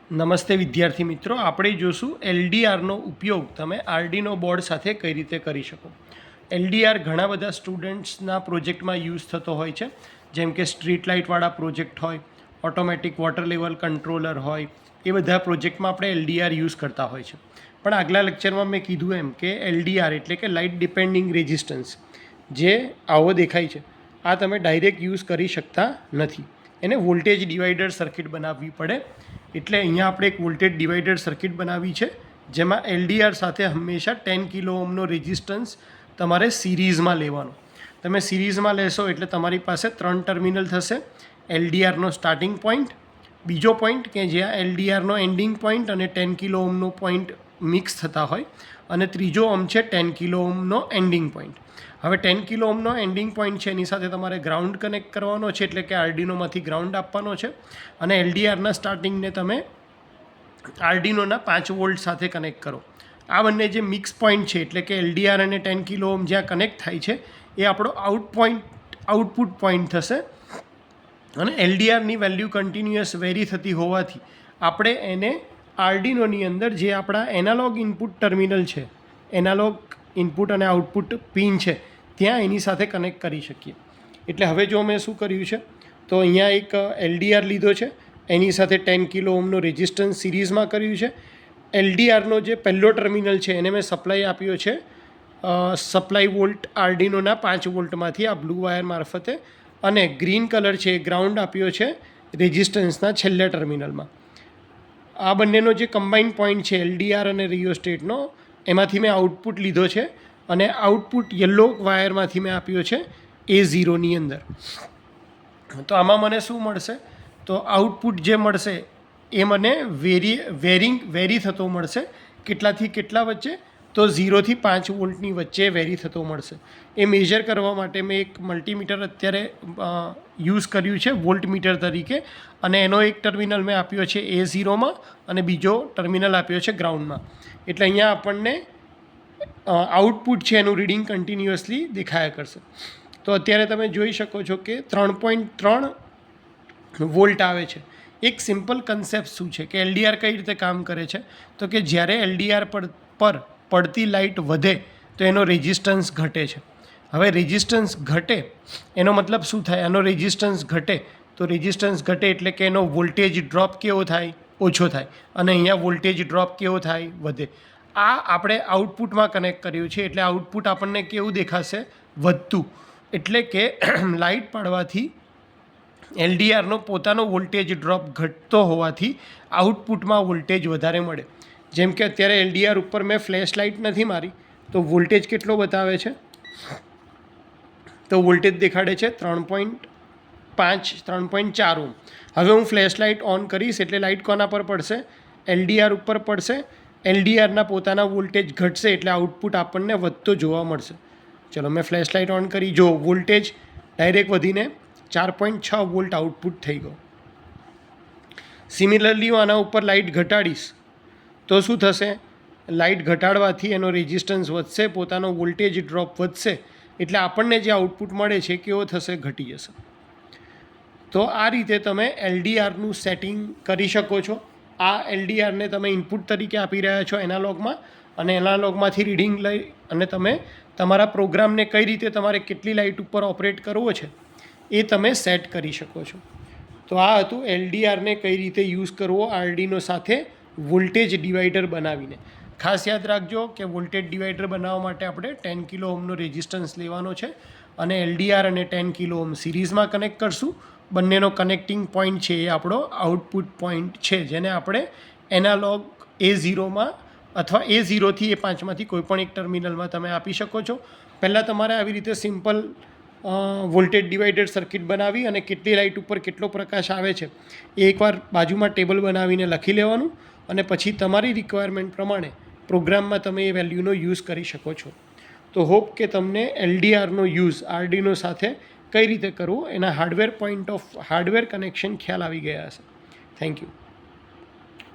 નમસ્તે વિદ્યાર્થી મિત્રો, આપણે જોશું એલડીઆરનો ઉપયોગ તમે આર્ડિનો બોર્ડ સાથે કઈ રીતે કરી શકો. એલડીઆર ઘણા બધા સ્ટુડન્ટ્સના પ્રોજેક્ટમાં યુઝ થતો હોય છે, જેમ કે સ્ટ્રીટ લાઇટવાળા પ્રોજેક્ટ હોય, ઓટોમેટિક વોટર લેવલ કંટ્રોલર હોય, એ બધા પ્રોજેક્ટમાં આપણે એલડીઆર યુઝ કરતા હોય છે. પણ આગલા લેક્ચરમાં મેં કીધું એમ કે એલડીઆર એટલે કે લાઇટ ડિપેન્ડિંગ રેઝિસ્ટન્સ, જે આવો દેખાય છે, આ તમે ડાયરેક્ટ યુઝ કરી શકતા નથી. એને વોલ્ટેજ ડિવાઈડર સર્કિટ બનાવવી પડે. એટલે અહીંયા આપણે એક વોલ્ટેજ ડિવાઈડર સર્કિટ બનાવી છે, જેમાં એલડીઆર સાથે હંમેશા 10 કિલો ઓહ્મનો રેઝિસ્ટન્સ તમારે સિરીઝમાં લેવાનો. તમે સિરીઝમાં લેશો એટલે તમારી પાસે 3 ટર્મિનલ થશે. એલડીઆરનો સ્ટાર્ટિંગ પોઈન્ટ, બીજો પોઈન્ટ કે જ્યાં એલડીઆરનો એન્ડિંગ પોઈન્ટ અને 10 કિલો ઓહ્મનો પોઈન્ટ મિક્સ થતા હોય, અને ત્રીજો ઓહ્મ છે 10 કિલો ઓહ્મનો એન્ડિંગ પોઈન્ટ. હવે 10 કિલો ઓહ્મનો એન્ડિંગ પોઈન્ટ છે, એની સાથે તમારે ગ્રાઉન્ડ કનેક્ટ કરવાનો છે, એટલે કે આર્ડિનોમાંથી ગ્રાઉન્ડ આપવાનો છે. અને એલડીઆરના સ્ટાર્ટિંગને તમે આર્ડિનોના 5 વોલ્ટ સાથે કનેક્ટ કરો. આ બંને જે મિક્સ પોઈન્ટ છે, એટલે કે એલડીઆર અને 10 કિલો ઓહ્મ જ્યાં કનેક્ટ થાય છે, એ આપણો આઉટપુટ પોઈન્ટ થશે. અને એલડીઆરની વેલ્યુ કન્ટિન્યુઅસ વેરી થતી હોવાથી આપણે એને આર્ડિનોની અંદર જે આપણા એનાલોગ ઇનપુટ ટર્મિનલ છે, એનાલોગ ઇનપુટ અને આઉટપુટ પિન છે, ત્યાં એની સાથે કનેક્ટ કરી શકીએ. એટલે હવે જો મેં શું કર્યું છે, તો અહીંયા એક એલડીઆર લીધો છે, એની સાથે 10 કિલો ઓહ્મનો રેઝિસ્ટન્સ સિરીઝમાં કર્યું છે. એલડીઆરનો જે પહેલો ટર્મિનલ છે એને મેં સપ્લાય આપ્યો છે, સપ્લાય વોલ્ટ આર્ડિનોના 5 વોલ્ટમાંથી આ બ્લુ વાયર મારફતે, અને ગ્રીન કલર છે એ ગ્રાઉન્ડ આપ્યો છે રેઝિસ્ટન્સના છેલ્લા ટર્મિનલમાં. આ બંનેનો જે કમ્બાઇન પોઈન્ટ છે એલડીઆર અને રિયોસ્ટેટનો, એમાંથી મેં આઉટપુટ લીધો છે, અને આઉટપુટ યલો વાયરમાંથી મેં આપ્યો છે A0ની અંદર. તો આમાં મને શું મળશે, તો આઉટપુટ જે મળશે એ મને વેરી થતો મળશે. કેટલાથી કેટલા વચ્ચે, તો 0 થી 5 વોલ્ટની વચ્ચે વેરી થતો મળશે. એ મેજર કરવા માટે મેં એક મલ્ટીમીટર અત્યારે યુઝ કર્યું છે વોલ્ટમીટર તરીકે, અને એનો એક ટર્મિનલ મેં આપ્યો છે A0માં અને બીજો ટર્મિનલ આપ્યો છે ગ્રાઉન્ડમાં. એટલે અહીંયા આપણને આઉટપુટ છે એનું રીડિંગ કન્ટિન્યુઅસલી દેખાયા કરશે. તો અત્યારે તમે જોઈ શકો છો કે 3.3 વોલ્ટ આવે છે. એક સિમ્પલ કન્સેપ્ટ શું છે કે એલડીઆર કઈ રીતે કામ કરે છે, તો કે જ્યારે એલડીઆર પર પડતી લાઇટ વધે તો એનો રેઝિસ્ટન્સ ઘટે છે. હવે રેઝિસ્ટન્સ ઘટે એનો મતલબ શું થાય, એનો રેઝિસ્ટન્સ ઘટે તો રેઝિસ્ટન્સ ઘટે એટલે કે એનો વોલ્ટેજ ડ્રોપ કેવો થાય, ઓછો થાય, અને અહીંયા વોલ્ટેજ ડ્રોપ કેવો થાય, વધે. આ આપણે આઉટપુટમાં કનેક્ટ કર્યું છે, એટલે આઉટપુટ આપણને કેવું દેખાશે, વધતું. એટલે કે લાઇટ પાડવાથી એલડીઆરનો પોતાનો વોલ્ટેજ ડ્રોપ ઘટતો હોવાથી આઉટપુટમાં વોલ્ટેજ વધારે મળે. જેમ કે અત્યારે એલડીઆર ઉપર મેં ફ્લેશ લાઇટ નથી મારી, તો વોલ્ટેજ કેટલો બતાવે છે, તો વોલ્ટેજ દેખાડે છે 3.4 ઓહ્મ. હવે હું ફ્લેશ લાઇટ ઓન કરીશ એટલે લાઇટ કોના પર પડશે, એલડીઆર ઉપર પડશે. એલડીઆરના પોતાના વોલ્ટેજ ઘટશે એટલે આઉટપુટ આપણને વધતો જોવા મળશે. ચલો મેં ફ્લેશ લાઇટ ઓન કરી, જો વોલ્ટેજ ડાયરેક્ટ વધીને 4.6 વોલ્ટ આઉટપુટ થઈ ગયો. સિમિલરલી હું આના ઉપર લાઇટ ઘટાડીશ તો શું થશે, લાઇટ ઘટાડવાથી એનો રેઝિસ્ટન્સ વધશે, પોતાનો વોલ્ટેજ ડ્રોપ વધશે, એટલે આપણને જે આઉટપુટ મળે છે કેવો થશે, ઘટી જશે. તો આ રીતે તમે એલડીઆરનું સેટિંગ કરી શકો છો. આ એલડીઆરને તમે ઇનપુટ તરીકે આપી રહ્યા છો એનાલોગમાં, અને એનાલોગમાંથી રીડિંગ લઈ અને તમે તમારા પ્રોગ્રામને કઈ રીતે તમારે કેટલી લાઇટ ઉપર ઓપરેટ કરવો છે એ તમે સેટ કરી શકો છો. તો આ હતું એલડીઆરને કઈ રીતે યુઝ કરવો આર્ડિનો સાથે વોલ્ટેજ ડિવાઈડર બનાવીને. ખાસ યાદ રાખજો કે વોલ્ટેજ ડિવાઈડર બનાવવા માટે આપણે 10 કિલો ઓહ્મનો રેઝિસ્ટન્સ લેવાનો છે, અને એલડીઆર અને 10 કિલો ઓહ્મ સિરીઝમાં કનેક્ટ કરશું. બંનેનો કનેક્ટિંગ પોઈન્ટ છે એ આપણો આઉટપુટ પોઈન્ટ છે, જેને આપણે એનાલોગ A0માં અથવા A0થી A5માંથી કોઈપણ એક ટર્મિનલમાં તમે આપી શકો છો. પહેલાં તમારે આવી રીતે સિમ્પલ વોલ્ટેજ ડિવાઈડર સર્કિટ બનાવી અને કેટલી લાઇટ ઉપર કેટલો પ્રકાશ આવે છે એ એકવાર બાજુમાં ટેબલ બનાવીને લખી લેવાનું, અને પછી તમારી રિક્વાયરમેન્ટ પ્રમાણે પ્રોગ્રામમાં તમે એ વેલ્યુનો યુઝ કરી શકો છો. તો હોપ કે તમને એલડીઆરનો યુઝ આર્ડિનો સાથે કઈ રીતે કરવો એના હાર્ડવેર કનેક્શન ખ્યાલ આવી ગયા હશે. Thank you.